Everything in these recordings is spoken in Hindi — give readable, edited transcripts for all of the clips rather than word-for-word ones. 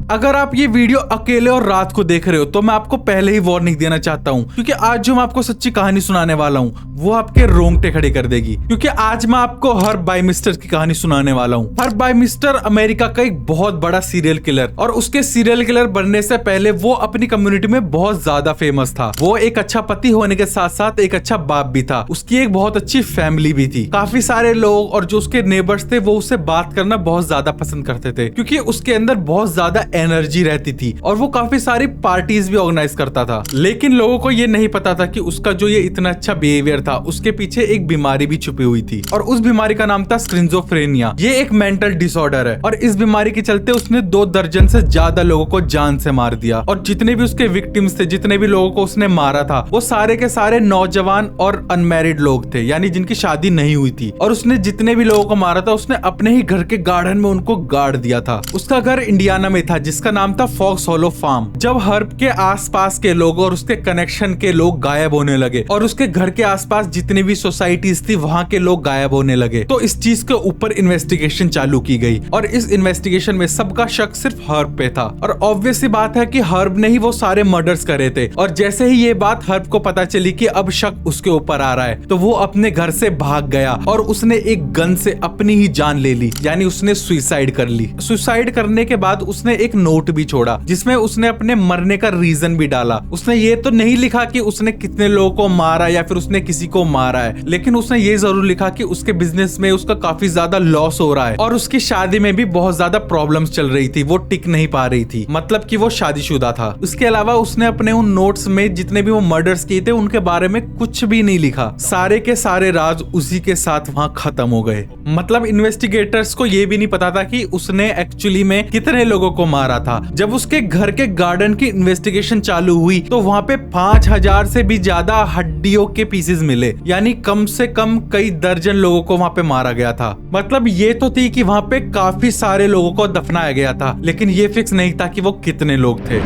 अगर आप ये वीडियो अकेले और रात को देख रहे हो तो मैं आपको पहले ही वार्निंग देना चाहता हूँ, क्योंकि आज जो मैं आपको सच्ची कहानी सुनाने वाला हूँ वो आपके रोंगटे खड़े कर देगी। क्योंकि आज मैं आपको हर्ब बाइमिस्टर की कहानी सुनाने वाला हूँ। हर्ब बाइमिस्टर अमेरिका का एक बहुत बड़ा सीरियल किलर, और उसके सीरियल किलर बनने से पहले वो अपनी कम्युनिटी में बहुत ज्यादा फेमस था। वो एक अच्छा पति होने के साथ साथ एक अच्छा बाप भी था। उसकी एक बहुत अच्छी फैमिली भी थी। काफी सारे लोग और जो उसके नेबर्स थे वो उससे बात करना बहुत ज्यादा पसंद करते थे, क्योंकि उसके अंदर बहुत ज्यादा एनर्जी रहती थी और वो काफी सारी पार्टीज भी ऑर्गेनाइज करता था। लेकिन लोगों को ये नहीं पता था कि उसका जो ये इतना अच्छा बिहेवियर था उसके पीछे एक बीमारी भी छुपी हुई थी, और उस बीमारी का नाम था स्किज़ोफ्रेनिया। ये एक मेंटल डिसऑर्डर है और इस बीमारी के चलते उसने 2 दर्जन से ज्यादा लोगों को जान से मार दिया। और जितने भी उसके विक्टिम्स थे, जितने भी लोगों को उसने मारा था, वो सारे के सारे नौजवान और अनमैरिड लोग थे, यानी जिनकी शादी नहीं हुई थी। और उसने जितने भी लोगों को मारा था उसने अपने ही घर के गार्डन में उनको गाड़ दिया था। उसका घर इंडियाना में था जिसका नाम था फॉक्स हॉलो फार्म। जब हर्ब के आसपास के लोग और उसके कनेक्शन के लोग गायब होने लगे और उसके घर के आसपास जितनी भी सोसाइटीज थी वहां के लोग गायब होने लगे, तो इस चीज के ऊपर इन्वेस्टिगेशन चालू की गई। और इस इन्वेस्टिगेशन में सबका शक सिर्फ हर्ब पे था। और ऑब्वियस सी बात है कि हर्ब ने ही वो सारे मर्डर्स करे थे। और जैसे ही ये बात हर्ब को पता चली कि अब शक उसके ऊपर आ रहा है, तो वो अपने घर से भाग गया और उसने एक गन से अपनी ही जान ले ली, यानी उसने सुसाइड कर ली। सुसाइड करने के बाद उसने एक नोट भी छोड़ा जिसमें उसने अपने मरने का रीजन भी डाला। उसने ये तो नहीं लिखा कि उसने कितने लोगों को मारा या फिर उसने किसी को मारा है, लेकिन उसने ये जरूर लिखा कि उसके बिजनेस में उसका काफी ज्यादा लॉस हो रहा है और उसकी शादी में भी बहुत ज्यादा प्रॉब्लम्स चल रही थी, वो टिक नहीं पा रही थी, मतलब कि वो शादीशुदा था। उसके अलावा उसने अपने उन नोट्स में जितने भी वो मर्डर्स किए थे उनके बारे में कुछ भी नहीं लिखा। सारे के सारे राज उसी के साथ वहां खत्म हो गए। मतलब इन्वेस्टिगेटर्स को ये भी नहीं पता था कि उसने एक्चुअली में कितने लोगों को मारा था। जब उसके घर के गार्डन की इन्वेस्टिगेशन चालू हुई तो वहां पे 5000 से भी ज्यादा हड्डियों के पीसेस मिले, यानी कम से कम कई दर्जन लोगों को वहां पे मारा गया था। मतलब ये तो थी कि वहां पे काफी सारे लोगों को दफनाया गया था, लेकिन ये फिक्स नहीं था कि वो कितने लोग थे।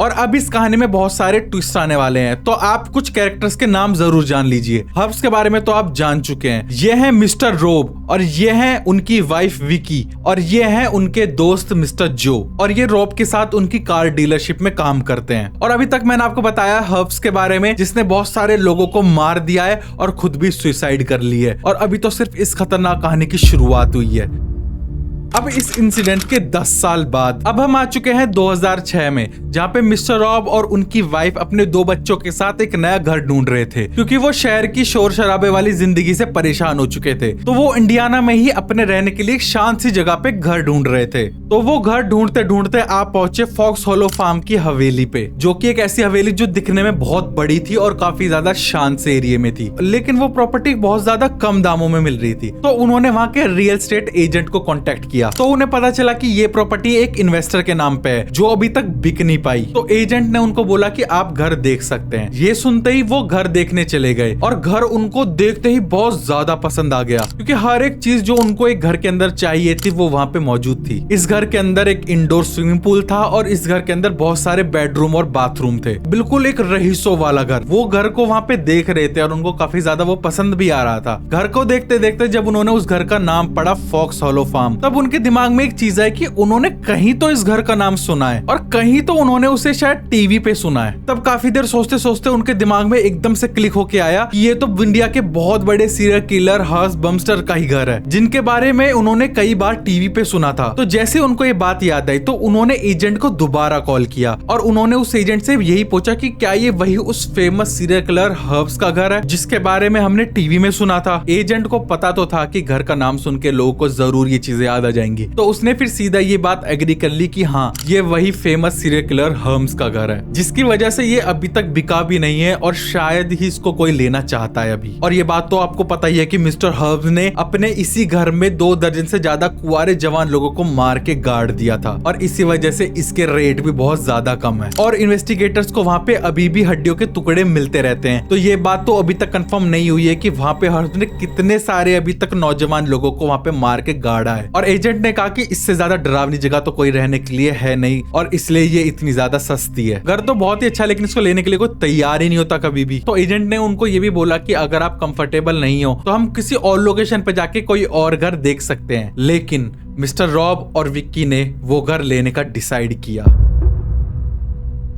और अब इस कहानी में बहुत सारे ट्विस्ट आने वाले हैं, तो आप कुछ कैरेक्टर्स के नाम जरूर जान लीजिए। हर्ब्स के बारे में तो आप जान चुके हैं, ये है मिस्टर रोब, और ये है उनकी वाइफ विकी, और ये है उनके दोस्त मिस्टर जो, और ये रोब के साथ उनकी कार डीलरशिप में काम करते हैं। और अभी तक मैंने आपको बताया हर्ब्स के बारे में, जिसने बहुत सारे लोगों को मार दिया है और खुद भी सुसाइड कर ली है। और अभी तो सिर्फ इस खतरनाक कहानी की शुरुआत हुई है। अब इस इंसिडेंट के 10 साल बाद अब हम आ चुके हैं 2006 में, जहाँ पे मिस्टर रॉब और उनकी वाइफ अपने 2 बच्चों के साथ एक नया घर ढूंढ रहे थे, क्योंकि वो शहर की शोर शराबे वाली जिंदगी से परेशान हो चुके थे। तो वो इंडियाना में ही अपने रहने के लिए एक शांत सी जगह पे घर ढूंढ रहे थे। तो वो घर ढूंढते ढूंढते आप पहुंचे फॉक्स हॉलो फार्म की हवेली पे, जो की एक ऐसी हवेली जो दिखने में बहुत बड़ी थी और काफी ज्यादा शांत से एरिया में थी, लेकिन वो प्रॉपर्टी बहुत ज्यादा कम दामों में मिल रही थी। तो उन्होंने वहाँ के रियल एस्टेट एजेंट को कॉन्टेक्ट किया, तो उन्हें पता चला कि ये प्रॉपर्टी एक इन्वेस्टर के नाम पे है जो अभी तक बिक नहीं पाई। तो एजेंट ने उनको बोला कि आप घर देख सकते हैं। ये सुनते ही वो घर देखने चले गए और घर उनको देखते ही बहुत ज्यादा पसंद आ गया, क्योंकि हर एक चीज जो उनको एक घर के अंदर चाहिए थी वो वहाँ पे मौजूद थी। इस घर के अंदर एक इंडोर स्विमिंग पूल था और इस घर के अंदर बहुत सारे बेडरूम और बाथरूम थे, बिल्कुल एक रईसों वाला घर। वो घर को वहाँ पे देख रहे थे और उनको काफी ज्यादा वो पसंद भी आ रहा था। घर को देखते देखते जब उन्होंने उस घर का नाम पढ़ा फॉक्स हॉलो फार्म, तब उनके दिमाग में एक चीज है कि उन्होंने कहीं तो इस घर का नाम सुना है और कहीं तो उन्होंने उसे शायद टीवी पे सुना है। तब काफी देर सोचते सोचते उनके दिमाग में एकदम से क्लिक होके आया कि ये तो इंडिया के बहुत बड़े सीरियल किलर हर्ब्स बाइमिस्टर का ही घर है, जिनके बारे में उन्होंने कई बार टीवी पे सुना था। तो जैसे उनको ये बात याद आई तो उन्होंने एजेंट को दोबारा कॉल किया और उन्होंने उस एजेंट से यही पूछा कि क्या ये वही उस फेमस सीरियल किलर हर्ब्स का घर है जिसके बारे में हमने टीवी में सुना था। एजेंट को पता तो था कि घर का नाम सुन के लोगों को जरूर ये चीजें याद आ जाएंगी, तो उसने फिर सीधा ये बात एग्री कर ली कि हाँ ये वही फेमस सीरियल किलर हर्ब्स का घर है, जिसकी वजह से ये अभी तक बिका भी नहीं है और शायद ही इसको कोई लेना चाहता है अभी। और ये बात तो आपको पता ही है कि मिस्टर हर्ब्स ने अपने इसी घर में 2 दर्जन से ज्यादा कुंवारे जवान लोगों को मार के गाड़ दिया था और इसी वजह से इसके रेट भी बहुत ज्यादा कम है और इन्वेस्टिगेटर्स को वहाँ पे अभी भी हड्डियों के टुकड़े मिलते रहते हैं। तो ये बात तो अभी तक कंफर्म नहीं हुई है कि वहाँ पे हर्ब्स ने कितने सारे अभी तक नौजवान लोगों को वहाँ पे मार के गाड़ा है। और एजेंट एजेंट ने कहा कि इससे ज्यादा डरावनी जगह तो कोई रहने के लिए है नहीं और इसलिए ये इतनी ज्यादा सस्ती है। घर तो बहुत ही अच्छा, लेकिन इसको लेने के लिए कोई तैयार ही नहीं होता कभी भी। तो एजेंट ने उनको ये भी बोला कि अगर आप कंफर्टेबल नहीं हो तो हम किसी और लोकेशन पे जाके कोई और घर देख सकते हैं। लेकिन मिस्टर रॉब और विक्की ने वो घर लेने का डिसाइड किया।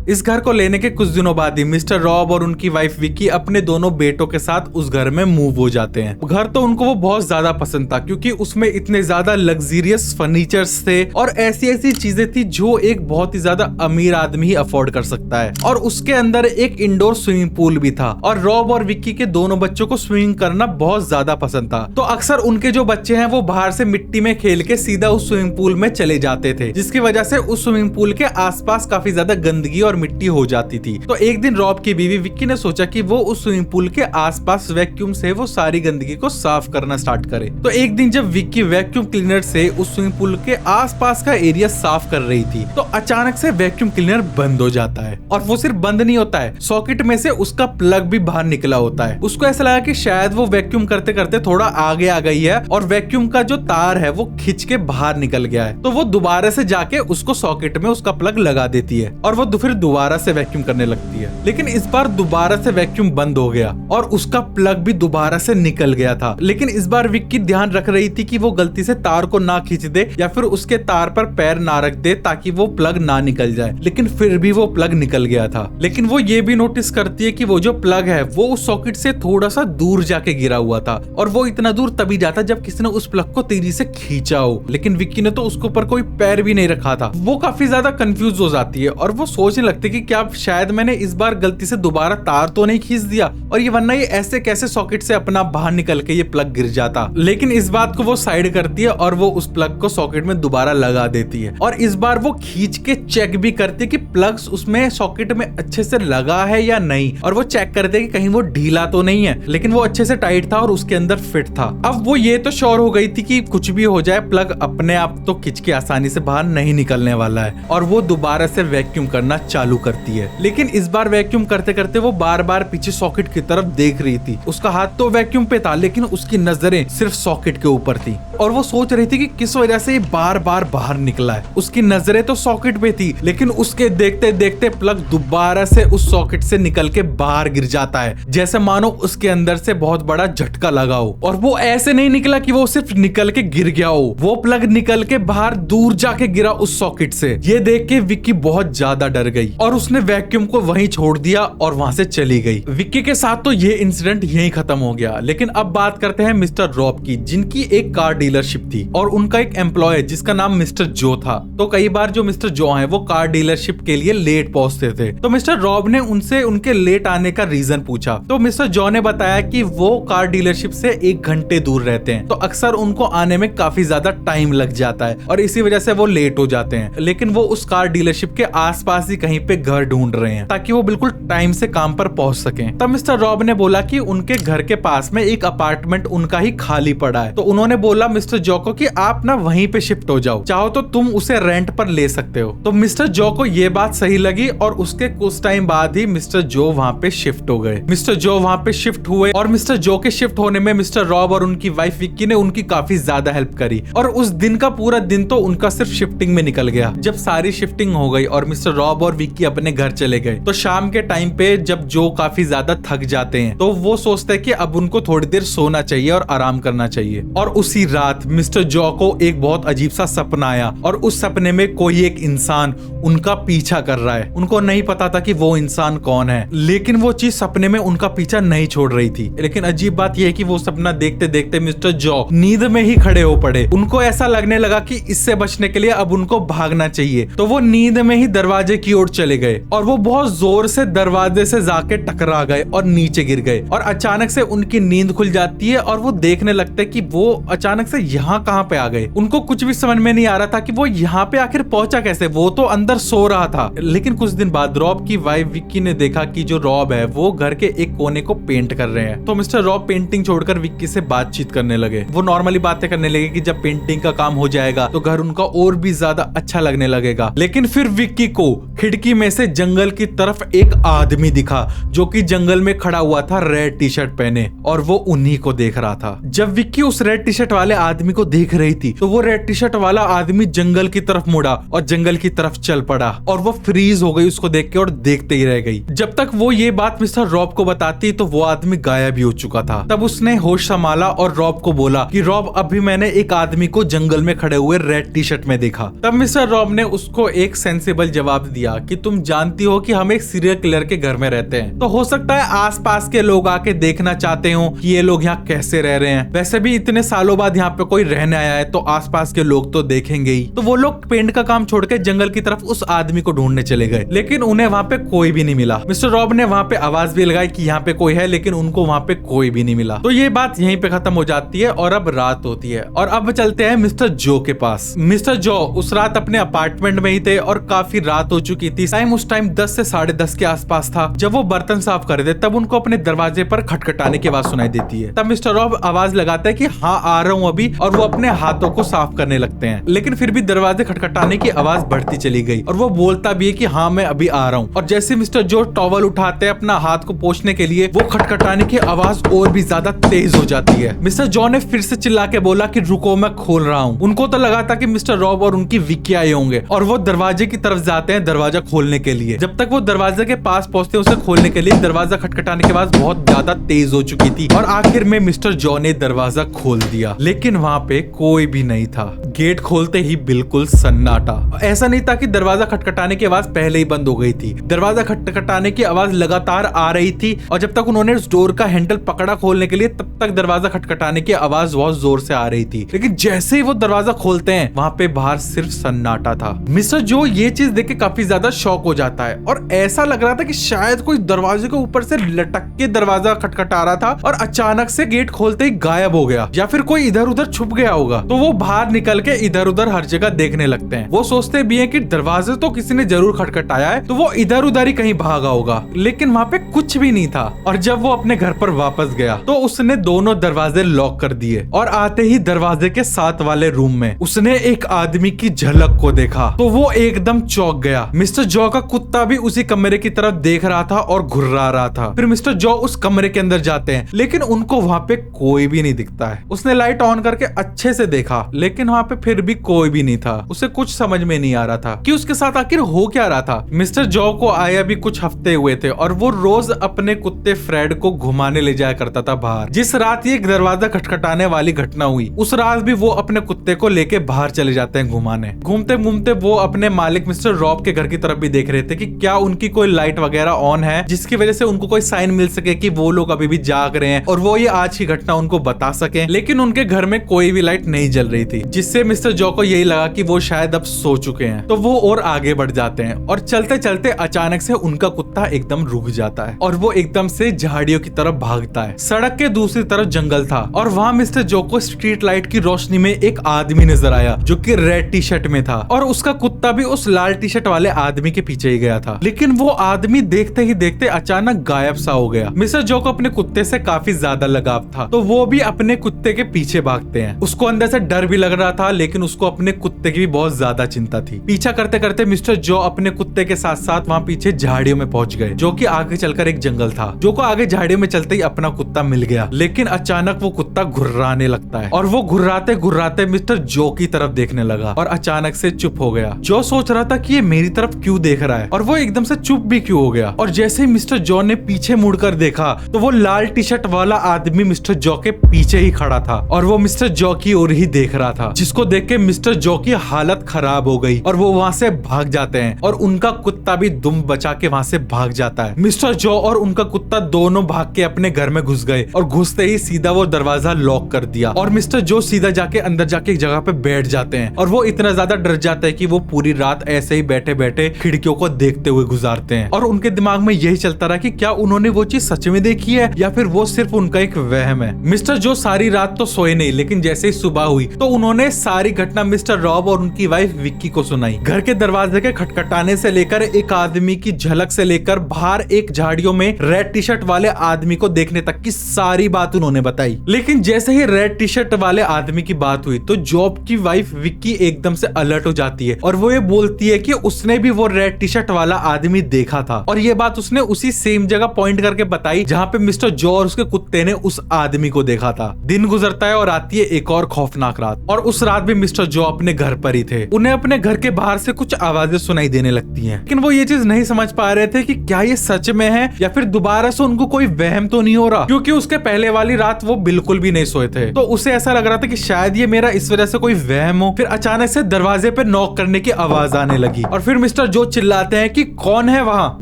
इस घर को लेने के कुछ दिनों बाद ही मिस्टर रॉब और उनकी वाइफ विक्की अपने दोनों बेटों के साथ उस घर में मूव हो जाते हैं। घर तो उनको वो बहुत ज्यादा पसंद था क्योंकि उसमें इतने ज्यादा लग्जरियस फर्नीचर्स थे और ऐसी ऐसी चीजें थी जो एक बहुत ही ज्यादा अमीर आदमी ही अफोर्ड कर सकता है। और उसके अंदर एक इंडोर स्विमिंग पूल भी था और रॉब और विक्की के दोनों बच्चों को स्विमिंग करना बहुत ज्यादा पसंद था। तो अक्सर उनके जो बच्चे हैं वो बाहर से मिट्टी में खेल के सीधा उस स्विमिंग पूल में चले जाते थे, जिसकी वजह से उस स्विमिंग पूल के आसपास काफी ज्यादा गंदगी और मिट्टी हो जाती थी। तो एक दिन रॉब की बीवी विक्की ने सोचा कि वो उस स्विमिंग पूल के आसपास वैक्यूम से वो सारी गंदगी को साफ करना स्टार्ट करे। तो एक दिन जब विक्की वैक्यूम क्लीनर से उस स्विमिंग पूल के आसपास का एरिया साफ कर रही थी तो अचानक से वैक्यूम क्लीनर बंद हो जाता है। और वो सिर्फ बंद नहीं होता है, सॉकेट में से उसका प्लग भी बाहर निकला होता है। उसको ऐसा लगा कि शायद वो वैक्यूम करते करते थोड़ा आगे आ गई है और वैक्यूम का जो तार है वो खिंच के बाहर निकल गया है। तो वो दोबारा से जाके उसको सॉकेट में उसका प्लग लगा देती है और वो फिर दोबारा से वैक्यूम करने लगती है। लेकिन इस बार दोबारा से वैक्यूम बंद हो गया और उसका प्लग भी दोबारा से निकल गया था। लेकिन इस बार विक्की ध्यान रख रही थी कि वो गलती से तार को ना खींच दे या फिर उसके तार पर पैर ना रख दे ताकि वो प्लग ना निकल जाए। लेकिन फिर भी वो प्लग निकल गया था। लेकिन वो ये भी नोटिस करती है कि वो जो प्लग है वो उस सॉकेट से थोड़ा सा दूर जाके गिरा हुआ था और वो इतना दूर तभी जाता जब किसी ने उस प्लग को तेजी से खींचा हो। लेकिन विक्की ने तो उसके ऊपर कोई पैर भी नहीं रखा था। वो काफी ज्यादा कंफ्यूज हो जाती है और वो सोचने लगती है कि क्या शायद मैंने इस बार गलती से दोबारा तार तो नहीं खींच दिया और ये वरना ये ऐसे कैसे सॉकेट से अपना बाहर निकल के ये प्लग गिर जाता। लेकिन इस बात को वो साइड करती है और वो उस प्लग को सॉकेट में दोबारा लगा देती है और इस बार वो खींच के चेक भी करती है कि प्लग्स उसमें सॉकेट में अच्छे से लगा है या नहीं। और वो चेक करते कि कहीं वो ढीला तो नहीं है, लेकिन वो अच्छे से टाइट था और उसके अंदर फिट था। अब वो ये तो श्योर हो गई थी कि कुछ भी हो जाए प्लग अपने आप तो खिंच के आसानी से बाहर नहीं निकलने वाला है और वो दोबारा से वैक्यूम करना चालू करती है। लेकिन इस बार वैक्यूम करते करते वो बार बार पीछे सॉकेट की तरफ देख रही थी। उसका हाथ तो वैक्यूम पे था लेकिन उसकी नजरें सिर्फ सॉकेट के ऊपर थी और वो सोच रही थी कि किस वजह से ये बार बार बाहर निकला है। उसकी नजरें तो सॉकेट पे थी लेकिन उसके देखते देखते प्लग दोबारा से उस सॉकेट से निकल के बाहर गिर जाता है, जैसे मानो उसके अंदर से बहुत बड़ा झटका लगा हो। और वो ऐसे नहीं निकला कि वो सिर्फ निकल के गिर गया हो, वो प्लग निकल के बाहर दूर जाके गिरा उस सॉकेट से। ये देख के विक्की बहुत ज्यादा डर गई और उसने वैक्यूम को वहीं छोड़ दिया और वहां से चली गई। विक्की के साथ तो ये इंसिडेंट यहीं खत्म हो गया। लेकिन अब बात करते हैं मिस्टर रॉब की, जिनकी एक कार डीलरशिप थी और उनका एक एम्प्लॉय जिसका नाम मिस्टर जो था। तो कई बार जो मिस्टर जो है वो कार डीलरशिप के लिए लेट पहुंचते थे। तो मिस्टर रॉब ने उनसे उनके लेट आने का रीजन पूछा तो मिस्टर जो ने बताया कि वो कार डीलरशिप से 1 घंटे दूर रहते हैं तो अक्सर उनको आने में काफी ज्यादा टाइम लग जाता है और इसी वजह से वो लेट हो जाते हैं। लेकिन वो उस कार डीलरशिप के आसपास ही कहीं पे घर ढूंढ रहे हैं ताकि वो बिल्कुल टाइम से काम पर पहुंच सकें। तब मिस्टर रॉब ने बोला कि उनके घर के पास में एक अपार्टमेंट उनका ही खाली पड़ा है। तो उन्होंने बोला मिस्टर जो को कि आप ना वहीं पे शिफ्ट हो जाओ, चाहो तो तुम उसे रेंट पर ले सकते हो। तो मिस्टर जो को ये बात सही लगी और उसके कुछ टाइम बाद ही मिस्टर जो वहाँ पे शिफ्ट हो गए। मिस्टर जो वहाँ पे शिफ्ट हुए और मिस्टर जो के शिफ्ट होने में मिस्टर रॉब और उनकी वाइफ विक्की ने उनकी काफी ज्यादा हेल्प करी और उस दिन का पूरा दिन तो उनका सिर्फ शिफ्टिंग में निकल गया। जब सारी शिफ्टिंग हो गई और मिस्टर रॉब और विक्की अपने घर चले गए तो शाम के टाइम पे जब जो काफी ज्यादा थक जाते हैं तो वो सोचते हैं कि अब उनको थोड़ी देर सोना चाहिए और आराम करना चाहिए। और उसी रात मिस्टर जो को एक बहुत अजीब सा सपना आया और उस सपने में कोई एक इंसान उनका पीछा कर रहा है। उनको नहीं पता था कि वो इंसान कौन है, लेकिन वो चीज सपने में उनका पीछा नहीं छोड़ रही थी। लेकिन अजीब बात यह है कि वो सपना देखते देखते मिस्टर जो नींद में ही खड़े हो पड़े। उनको ऐसा लगने लगा कि इससे बचने के लिए अब उनको भागना चाहिए। तो वो नींद में ही दरवाजे की ओर चले गए और वो बहुत जोर से दरवाजे से जाके टकरा गए और नीचे गिर गए। और अचानक से उनकी नींद खुल जाती है और वो देखने लगते हैं कि वो अचानक से यहाँ कहाँ पे आ गए। उनको कुछ भी समझ में नहीं आ रहा था कि वो यहाँ पे आखिर पहुंचा कैसे, वो तो अंदर सो रहा था। लेकिन कुछ दिन बाद रॉब की वाइफ विक्की ने देखा कि जो रॉब है वो घर के एक कोने को पेंट कर रहे हैं। तो मिस्टर रॉब पेंटिंग छोड़कर विक्की से बातचीत करने लगे। वो नॉर्मली बातें करने लगे कि जब पेंटिंग का काम हो जाएगा तो घर उनका और भी ज्यादा अच्छा लगने लगेगा। लेकिन फिर विक्की को खिड़की खिड़की में से जंगल की तरफ एक आदमी दिखा जो कि जंगल में खड़ा हुआ था रेड टी शर्ट पहने, और वो उन्हीं को देख रहा था। जब विक्की उस रेड टी शर्ट वाले आदमी को देख रही थी तो वो रेड टी शर्ट वाला आदमी जंगल की तरफ मुड़ा और जंगल की तरफ चल पड़ा, और वो फ्रीज हो गई उसको देख के और देखते ही रह गई। जब तक वो ये बात मिस्टर रॉब को बताती तो वो आदमी गायब ही हो चुका था। तब उसने होश संभाला और रॉब को बोला कि रॉब, अभी मैंने एक आदमी को जंगल में खड़े हुए रेड टी शर्ट में देखा। तब मिस्टर रॉब ने उसको एक सेंसिबल जवाब दिया कि तुम जानती हो कि हम एक सीरियल किलर के घर में रहते हैं, तो हो सकता है आसपास के लोग आके देखना चाहते हो कि ये लोग यहाँ कैसे रह रहे हैं। वैसे भी इतने सालों बाद यहाँ पे कोई रहने आया है तो आसपास के लोग तो देखेंगे ही। तो वो लोग पेंट का काम छोड़ के जंगल की तरफ उस आदमी को ढूंढने चले गए, लेकिन उन्हें वहाँ पे कोई भी नहीं मिला। मिस्टर रॉब ने वहाँ पे आवाज भी लगाई कि यहाँ पे कोई है, लेकिन उनको वहाँ पे कोई भी नहीं मिला। तो ये बात यहीं पे खत्म हो जाती है और अब रात होती है। और अब चलते हैं मिस्टर जो के पास। मिस्टर जो उस रात अपने अपार्टमेंट में ही थे और काफी रात हो चुकी थी। उस टाइम 10 से 10:30 के आसपास था। जब वो बर्तन साफ कर रहे थे तब उनको अपने दरवाजे पर खटखटाने की आवाज सुनाई देती है। तब मिस्टर रॉब आवाज लगाता है कि हाँ आ रहा हूँ अभी, और वो अपने हाथों को साफ करने लगते हैं। लेकिन फिर भी दरवाजे खटखटाने की आवाज बढ़ती चली गई और वो बोलता भी है कि हाँ मैं अभी आ रहा हूँ। और जैसे मिस्टर जो टॉवल उठाते हैं अपना हाथ को पोंछने के लिए, वो खटखटाने की आवाज और भी ज्यादा तेज हो जाती है। मिस्टर जॉ ने फिर से चिल्ला के बोला कि रुको मैं खोल रहा हूँ। उनको तो लगा था कि मिस्टर रॉब और उनकी विक्की आए होंगे और वो दरवाजे की तरफ जाते हैं दरवाजा खोलने के लिए। जब तक वो दरवाजे के पास पहुंचते उसे खोलने के लिए, दरवाजा खटखटाने की आवाज बहुत ज्यादा तेज हो चुकी थी और आखिर में मिस्टर जॉ ने दरवाजा खोल दिया। लेकिन वहाँ पे कोई भी नहीं था। गेट खोलते ही बिल्कुल सन्नाटा। ऐसा नहीं था कि दरवाजा खटखटाने की आवाज पहले ही बंद हो गई थी। दरवाजा खटखटाने की आवाज लगातार आ रही थी और जब तक उन्होंने उस डोर का हैंडल पकड़ा खोलने के लिए, तब तक दरवाजा खटखटाने की आवाज बहुत जोर से आ रही थी। लेकिन जैसे ही वो दरवाजा खोलते हैं, वहाँ पे बाहर सिर्फ सन्नाटा था। मिस्टर जो ये चीज देख के काफी ज्यादा शॉक हो जाता है और ऐसा लग रहा था कि शायद कोई दरवाजे के ऊपर से लटक के दरवाजा खटखटा रहा था और अचानक से गेट खोलते ही गायब हो गया, या फिर कोई इधर उधर छुप गया होगा। तो वो बाहर निकल के इधर उधर हर जगह देखने लगते हैं। वो सोचते भी हैं कि दरवाजे तो किसी ने जरूर खटखटाया है, तो वो इधर उधर ही कहीं भागा होगा। लेकिन वहाँ पे कुछ भी नहीं था। और जब वो अपने घर पर वापस गया तो उसने दोनों दरवाजे लॉक कर दिए और आते ही दरवाजे के साथ वाले रूम में उसने एक आदमी की झलक को देखा तो वो एकदम चौंक गया। मिस्टर जॉ का कुत्ता भी उसी कमरे की तरफ देख रहा था और घुर्रा रहा था। फिर मिस्टर जॉ उस कमरे के अंदर जाते हैं, लेकिन उनको वहाँ पे कोई भी नहीं दिखता है। उसने लाइट ऑन करके अच्छे से देखा, लेकिन वहाँ पे फिर भी कोई भी नहीं था। उसे कुछ समझ में नहीं आ रहा था कि उसके साथ आखिर हो क्या रहा था। मिस्टर जॉ को आया भी कुछ हफ्ते हुए थे और वो रोज अपने कुत्ते फ्रेड को घुमाने ले जाया करता था बाहर। जिस रात ये दरवाजा खटखटाने वाली घटना हुई, उस रात भी वो अपने कुत्ते को लेके बाहर चले जाते हैं घुमाने। घूमते घूमते वो अपने मालिक मिस्टर रॉब के घर की तरफ भी देख रहे थे कि क्या उनकी कोई लाइट वगैरह ऑन है, जिसकी वजह से उनको कोई साइन मिल सके कि वो लोग अभी भी जाग रहे हैं और वो ये आज की घटना उनको बता सके। लेकिन उनके घर में कोई भी लाइट नहीं जल रही थी, जिससे मिस्टर जॉ को यही लगा कि वो शायद अब सो चुके हैं। तो वो और आगे बढ़ जाते हैं और चलते चलते अचानक से उनका कुत्ता एकदम रुक जाता है और वो एकदम से झाड़ियों की तरफ भागता है। सड़क के दूसरी तरफ जंगल था और वहाँ मिस्टर जॉ को स्ट्रीट लाइट की रोशनी में एक आदमी नजर आया जो कि रेड टी शर्ट में था और उसका कुत्ता भी उस लाल टी शर्ट वाले आदमी के पीछे ही गया था। लेकिन वो आदमी देखते ही देखते अचानक गायब सा हो गया। मिस्टर जॉ को अपने कुत्ते से काफी ज्यादा लगाव था, तो वो भी अपने कुत्ते के पीछे भागते हैं। उसको अंदर से डर भी लग रहा था, लेकिन उसको अपने कुत्ते की भी बहुत ज्यादा चिंता थी। पीछा करते करते मिस्टर जॉ अपने कुत्ते के साथ साथ वहाँ पीछे झाड़ियों में पहुंच गए, जो कि आगे चलकर एक जंगल था। जो को आगे झाड़ियों में चलते ही अपना कुत्ता मिल गया, लेकिन अचानक वो कुत्ता घुर्राने लगता है और वो घुर्राते घुर्राते मिस्टर जॉ की तरफ देखने लगा और अचानक से चुप हो गया। जॉ सोच रहा था कि ये मेरी तरफ क्यों देख रहा है और वो एकदम से चुप भी क्यों हो गया। और जैसे ही मिस्टर जॉ ने पीछे मुड़कर देखा तो वो लाल टी शर्ट वाला आदमी मिस्टर जॉ के पीछे ही खड़ा था और वो मिस्टर जॉ की ओर ही देख रहा था, जिसको देख के मिस्टर जॉ की हालत खराब हो गई और वो वहाँ से भाग जाते हैं और उनका कुत्ता भी दुम बचा के वहाँ से भाग जाता है। मिस्टर जॉ और उनका कुत्ता दोनों भाग के अपने घर में घुस गए और घुसते ही सीधा वो दरवाजा लॉक कर दिया और मिस्टर जॉ सीधा जाके अंदर जाके एक जगह पे बैठ जाते हैं और वो इतना ज्यादा डर जाता है कि वो पूरी रात ऐसे ही बैठे बैठे खिड़कियों को देखते हुए गुजारते हैं और उनके दिमाग में यही चलता रहा कि क्या उन्होंने वो चीज सच में देखी है या फिर वो सिर्फ उनका एक वहम है। मिस्टर जॉ सारी रात तो सोए नहीं, लेकिन जैसे ही सुबह हुई तो उन्होंने सारी घटना मिस्टर रॉब और उनकी वाइफ विक्की को सुनाई। घर के दरवाजे के खटखटाने से लेकर एक आदमी की झलक से लेकर बाहर एक झाड़ियों में रेड टी शर्ट वाले आदमी को देखने तक की सारी बात उन्होंने बताई। लेकिन जैसे ही रेड टी शर्ट वाले आदमी की बात हुई तो जॉब की वाइफ विक्की एकदम से अलर्ट हो जाती है और वो ये बोलती है कि उसने भी वो रेड टी शर्ट वाला आदमी देखा था, और ये बात उसने उसी सेम जगह पॉइंट करके बताई जहाँ पे मिस्टर जो और उसके कुत्ते ने उस आदमी को देखा था। दिन गुजरता है और आती है एक और खौफनाक रात, और उस रात भी मिस्टर जो अपने घर पर ही थे। उन्हें अपने घर के बाहर से कुछ आवाजें सुनाई देने लगती हैं, लेकिन वो ये चीज नहीं समझ पा रहे थे कि क्या ये सच में है या फिर दोबारा से उनको कोई वहम तो नहीं हो रहा, क्योंकि उसके पहले वाली रात वो बिल्कुल भी नहीं सोए थे। तो उसे ऐसा लग रहा था कि शायद ये मेरा इस वजह से कोई वहम हो। फिर अचानक से दरवाजे पे नॉक करने की आवाज आने लगी, और फिर मिस्टर जो चिल्लाते हैं कि कौन है वहाँ।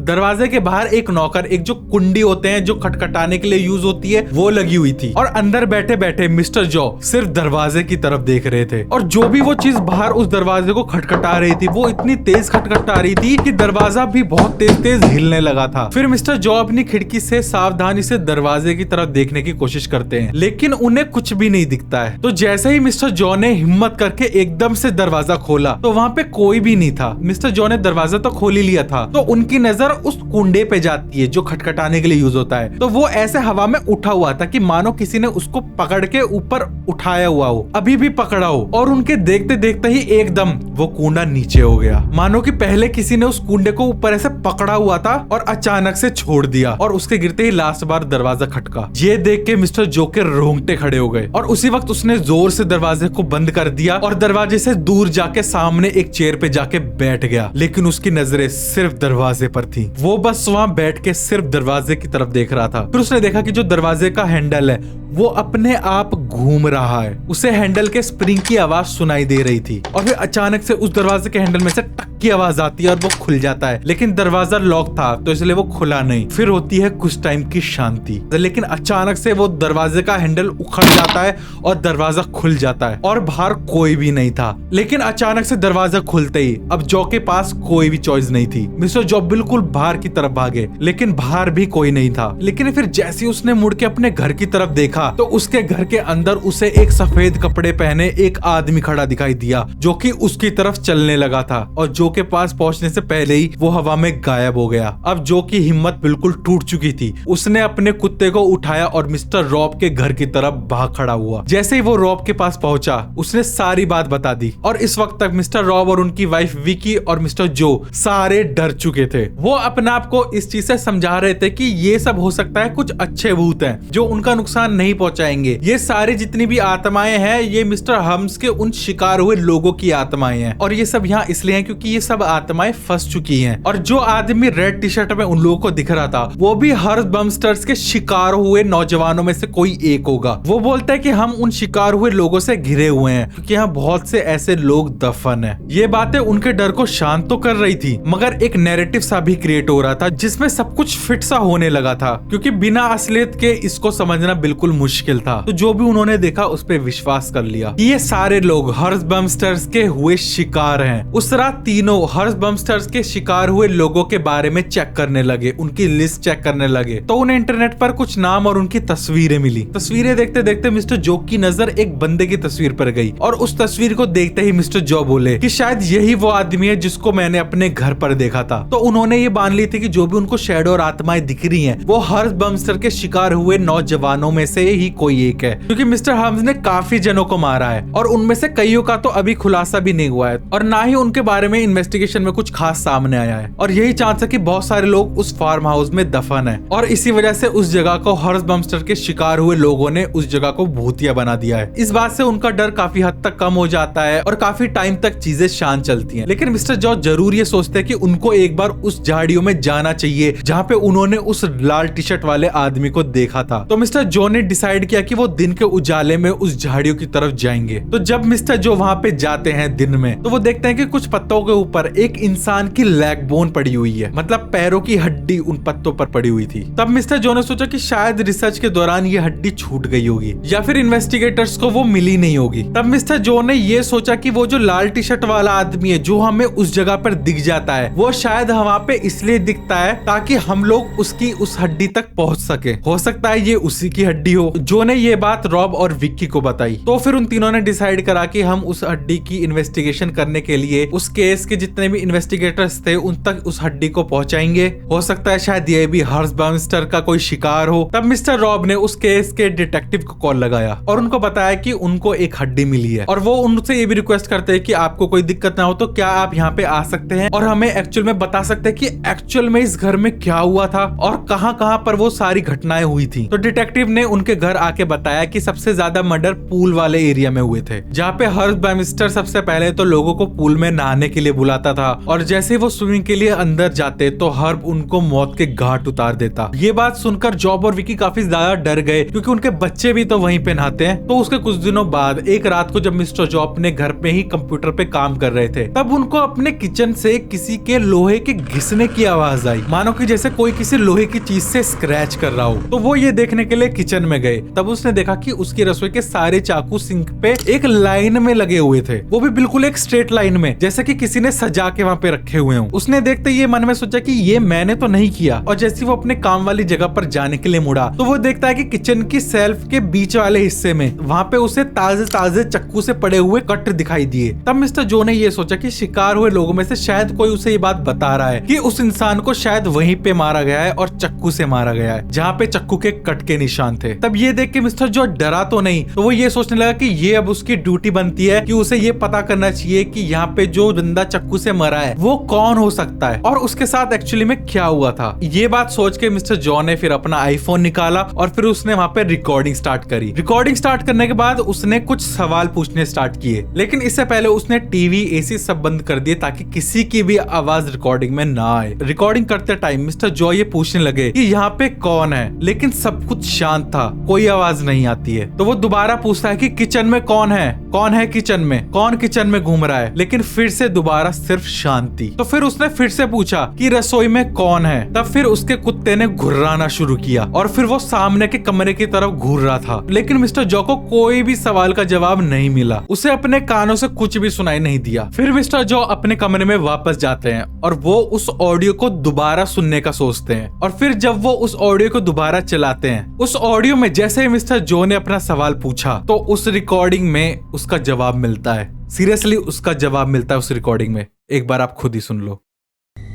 दरवाजे के बाहर एक नौकर, एक जो कुंडी होते हैं जो खटखटाने के लिए यूज होती है, वो लगी हुई थी, और अंदर बैठे बैठे मिस्टर जो सिर्फ दरवाजे की तरफ देख रहे थे। और जो भी वो चीज बाहर उस दरवाजे को खटखटा रही थी वो इतनी तेज खटखटा रही थी कि दरवाजा भी बहुत तेज तेज हिलने लगा था। फिर मिस्टर जो अपनी खिड़की से सावधानी से दरवाजे की तरफ देखने की कोशिश करते हैं, लेकिन उन्हें कुछ भी नहीं दिखता है। तो जैसे ही मिस्टर जो ने हिम्मत करके एकदम से दरवाजा खोला तो वहाँ पे कोई भी नहीं था। मिस्टर जो ने दरवाजा तो खोल ही लिया था, तो उनकी नजर उस कुंडे पे जाती है जो खटखटाने के लिए यूज होता है। तो वो ऐसे हवा में उठा हुआ था कि मानो किसी ने उसको पकड़ के ऊपर उठाया हुआ हो, अभी भी पकड़ा हो, और उनके देखते देखते ही एकदम वो कुंडा नीचे हो गया, मानो कि पहले किसी ने उस कुंडे को ऊपर ऐसे पकड़ा हुआ था और अचानक से छोड़ दिया, और उसके गिरते ही लास्ट बार दरवाजा खटका। ये देख के मिस्टर जो के रोंगटे खड़े हो गए, और उसी वक्त उसने जोर से दरवाजे को बंद कर दिया और दरवाजे से दूर जाके सामने एक चेयर पे जाके बैठ गया। लेकिन उसकी नजरें सिर्फ दरवाजे पर थी, वो बस वहाँ बैठ के सिर्फ दरवाजे की तरफ देख रहा था। फिर उसने देखा कि जो दरवाजे का हैंडल है वो अपने आप घूम रहा है। उसे हैंडल के स्प्रिंग की आवाज सुनाई दे रही थी, और फिर अचानक से उस दरवाजे के हैंडल में से टक की आवाज आती है और वो खुल जाता है, लेकिन दरवाजा लॉक था तो इसलिए वो खुला नहीं। फिर होती है कुछ टाइम की शांति, लेकिन अचानक से वो दरवाजे का हैंडल उखड़ जाता है और दरवाजा खुल जाता है, और बाहर कोई भी नहीं था। लेकिन अचानक से दरवाजा खुलते ही अब जो के पास कोई भी चॉइस नहीं थी। मिस्टर जो बिल्कुल बाहर की तरफ भागे, लेकिन बाहर भी कोई नहीं था। लेकिन फिर जैसे उसने मुड़ के अपने घर की तरफ देखा तो उसके घर के अंदर उसे एक सफेद कपड़े पहने एक आदमी खड़ा दिखाई दिया, जो कि उसकी तरफ चलने लगा था, और जो के पास पहुंचने से पहले ही वो हवा में गायब हो गया। अब जो की हिम्मत बिल्कुल टूट चुकी थी। उसने अपने कुत्ते को उठाया और मिस्टर रॉब के घर की तरफ भाग खड़ा हुआ। जैसे ही वो रॉब के पास पहुंचा उसने सारी बात बता दी, और इस वक्त तक मिस्टर रॉब और उनकी वाइफ विकी और मिस्टर जो सारे डर चुके थे। वो अपने आप को इस चीज से समझा रहे थे कि ये सब हो सकता है कुछ अच्छे भूत हैं जो उनका नुकसान नहीं पहुंचाएंगे। ये सारी जितनी भी आत्माएं हैं ये मिस्टर हम्स के उन शिकार हुए लोगों की आत्माएं हैं, और ये सब यहाँ इसलिए हैं क्योंकि ये सब आत्माएं फंस चुकी हैं। और जो आदमी रेड टी शर्ट में उन लोगों को दिख रहा था वो भी हर्स बमस्टर्स के शिकार हुए नौजवानों में से कोई एक होगा। वो बोलता है कि हम उन शिकार हुए लोगों से घिरे हुए हैं क्योंकि यहाँ बहुत से ऐसे लोग दफन है। ये बातें उनके डर को शांत तो कर रही थी, मगर एक नैरेटिव सा भी क्रिएट हो रहा था जिसमें सब कुछ फिट सा होने लगा था, क्योंकि बिना असलियत के इसको समझना बिल्कुल मुश्किल था। तो जो भी उन्होंने देखा उस पे विश्वास कर लिया। ये सारे लोग हर्स बमस्टर्स के हुए शिकार हैं। उस रात तीनों हर्स बमस्टर्स के शिकार हुए लोगों के बारे में चेक करने लगे, उनकी लिस्ट चेक करने लगे। तो उन्हें इंटरनेट पर कुछ नाम और उनकी तस्वीरें मिली। तस्वीरें देखते देखते मिस्टर जो की नजर एक बंदे की तस्वीर पर गई, और उस तस्वीर को देखते ही मिस्टर जो बोले कि शायद यही वो आदमी है जिसको मैंने अपने घर पर देखा था। तो उन्होंने ये मान ली थी कि जो भी उनको शैडो और आत्माएं दिख रही हैं वो हर्स बमस्टर के शिकार हुए नौजवानों में से ही कोई एक है, क्योंकि मिस्टर हम्स ने काफी जनों को मारा है और उनमें से कईयों का तो अभी खुलासा भी नहीं हुआ है, और ना ही उनके बारे में इन्वेस्टिगेशन में कुछ खास सामने आया है। और यही चांस है कि बहुत सारे लोग उस फार्म हाउस में दफन है, और इसी वजह से उस जगह को हर्स बमस्टर के शिकार हुए लोगों ने उस जगह को भूतिया बना दिया है। इस बात से उनका डर काफी हद तक कम हो जाता है और काफी टाइम तक चीजें शांत चलती हैं। लेकिन मिस्टर जॉ जरूर ये सोचते हैं कि उनको एक बार उस झाड़ियों में जाना चाहिए जहाँ पे उन्होंने उस लाल टी शर्ट वाले आदमी को देखा था। तो मिस्टर जॉ ने डिसाइड किया कि वो दिन के उजाले में उस झाड़ियों की तरफ जाएंगे। तो जब मिस्टर जो वहाँ पे जाते हैं दिन में तो वो देखते हैं कि कुछ पत्तों के ऊपर एक इंसान की लेग बोन पड़ी हुई है, मतलब पैरों की हड्डी उन पत्तों पर पड़ी हुई थी। तब मिस्टर जो ने सोचा कि शायद रिसर्च के दौरान ये हड्डी छूट गई होगी या फिर इन्वेस्टिगेटर्स को वो मिली नहीं होगी। तब मिस्टर जो ने ये सोचा कि वो जो लाल टी शर्ट वाला आदमी है जो हमें उस जगह पर दिख जाता है वो शायद वहाँ पे इसलिए दिखता है ताकि हम लोग उसकी उस हड्डी तक पहुँच सके। हो सकता है ये उसी की हड्डी हो। जो ने ये बात रॉब और विक्की को बताई, तो फिर उन तीनों ने डिसाइड करा कि हम उस हड्डी की इन्वेस्टिगेशन करने के लिए उस केस के जितने भी इन्वेस्टिगेटर्स थे उन तक उस हड्डी को पहुंचाएंगे। हो सकता है शायद ये भी हर्स बमस्टर का कोई शिकार हो। तब मिस्टर रॉब ने उस केस के डिटेक्टिव को कॉल लगाया और उनको बताया कि उनको एक हड्डी मिली है, और वो उनसे ये भी रिक्वेस्ट करते हैं कि आपको कोई दिक्कत ना हो तो क्या आप यहाँ पे आ सकते हैं और हमें एक्चुअल में बता सकते हैं कि एक्चुअल में इस घर में क्या हुआ था और कहां पर वो सारी घटनाएं हुई थी। तो डिटेक्टिव ने उनके घर आके बताया कि सबसे ज्यादा मर्डर पूल वाले एरिया में हुए थे, जहाँ पे हर्ब बैमिस्टर सबसे पहले तो लोगों को पूल में नहाने के लिए बुलाता था और जैसे वो स्विमिंग के लिए अंदर जाते तो हर्ब उनको मौत के घाट उतार देता। ये बात सुनकर जॉब और विकी काफी ज्यादा डर गए क्योंकि उनके बच्चे भी तो वहीं पे नहाते हैं। तो उसके कुछ दिनों बाद एक रात को जब मिस्टर जॉब अपने घर पे ही कंप्यूटर पे काम कर रहे थे, तब उनको अपने किचन से किसी के लोहे के घिसने की आवाज आई, मानो कि जैसे कोई किसी लोहे की चीज से स्क्रैच कर रहा हो। तो वो ये देखने के लिए किचन में गए, तब उसने देखा कि उसकी रसोई के सारे चाकू सिंक पे एक लाइन में लगे हुए थे, वो भी बिल्कुल एक स्ट्रेट लाइन में, जैसे कि किसी ने सजा के वहां पे रखे हुए हो। उसने देखते ये मन में सोचा कि ये मैंने तो नहीं किया, और जैसे वो अपने काम वाली जगह पर जाने के लिए मुड़ा तो वो देखता है कि किचन की सेल्फ के बीच वाले हिस्से में वहां पे उसे ताजे ताजे चक्कू से पड़े हुए कट दिखाई दिए। तब मिस्टर जो ने ये सोचा कि शिकार हुए लोगों में से शायद कोई उसे ये बात बता रहा है कि उस इंसान को शायद वहीं पे मारा गया है और चक्कू से मारा गया है, जहाँ पे चक्कू के कट के निशान थे। तब ये देख के मिस्टर जो डरा तो नहीं, तो वो ये सोचने लगा कि ये अब उसकी ड्यूटी बनती है कि उसे ये पता करना चाहिए कि यहाँ पे जो बंदा चक्कू से मरा है वो कौन हो सकता है और उसके साथ एक्चुअली में क्या हुआ था। ये बात सोच के मिस्टर जॉन ने फिर अपना आईफोन निकाला और फिर उसने वहाँ पे रिकॉर्डिंग स्टार्ट करी। रिकॉर्डिंग स्टार्ट करने के बाद उसने कुछ सवाल पूछने स्टार्ट किए, लेकिन इससे पहले उसने टीवी एसी सब बंद कर दिए ताकि किसी की भी आवाज रिकॉर्डिंग में ना आए। रिकॉर्डिंग करते टाइम मिस्टर जॉ ये पूछने लगे कि यहाँ पे कौन है, लेकिन सब कुछ शांत था, कोई आवाज नहीं आती है। तो वो दोबारा पूछता है कि किचन में कौन है किचन में, कौन किचन में घूम रहा है, लेकिन फिर से दोबारा सिर्फ शांति। तो फिर उसने फिर से पूछा कि रसोई में कौन है, तब फिर उसके कुत्ते ने घुर्राना शुरू किया और फिर वो सामने के कमरे की तरफ घूर रहा था, लेकिन मिस्टर जॉ को कोई भी सवाल का जवाब नहीं मिला, उसे अपने कानों से कुछ भी सुनाई नहीं दिया। फिर मिस्टर जॉ अपने कमरे में वापस जाते हैं और वो उस ऑडियो को दोबारा सुनने का सोचते हैं, और फिर जब वो उस ऑडियो को दोबारा चलाते हैं, उस ऑडियो में जैसे ही मिस्टर जॉ ने अपना सवाल पूछा तो उस रिकॉर्डिंग में उसका जवाब मिलता है। सीरियसली उसका जवाब मिलता है उस रिकॉर्डिंग में, एक बार आप खुद ही सुन लो।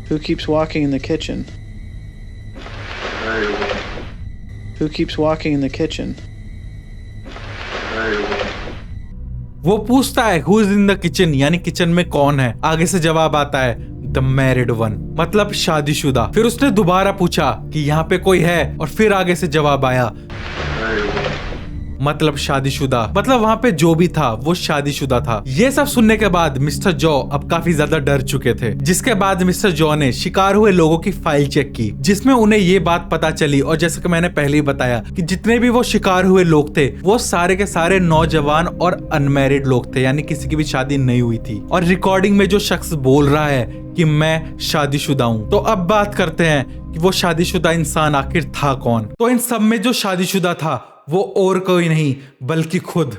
Who keeps walking in the kitchen? Who keeps walking in the kitchen? वो पूछता है who is in the kitchen, यानी किचन में कौन है। आगे से जवाब आता है द मैरिड वन, मतलब शादीशुदा। फिर उसने दोबारा पूछा कि यहाँ पे कोई है, और फिर आगे से जवाब आया मतलब शादीशुदा, मतलब वहाँ पे जो भी था वो शादीशुदा था। ये सब सुनने के बाद मिस्टर जॉ अब काफी ज्यादा डर चुके थे, जिसके बाद मिस्टर जॉ ने शिकार हुए लोगों की फाइल चेक की, जिसमें उन्हें ये बात पता चली, और जैसे कि मैंने पहले ही बताया कि जितने भी वो शिकार हुए लोग थे वो सारे के सारे नौजवान और अनमैरिड लोग थे, यानी किसी की भी शादी नहीं हुई थी। और रिकॉर्डिंग में जो शख्स बोल रहा है कि मैं शादीशुदा हूँ, तो अब बात करते हैं कि वो शादीशुदा इंसान आखिर था कौन। तो इन सब में जो शादीशुदा था वो और कोई नहीं बल्कि खुद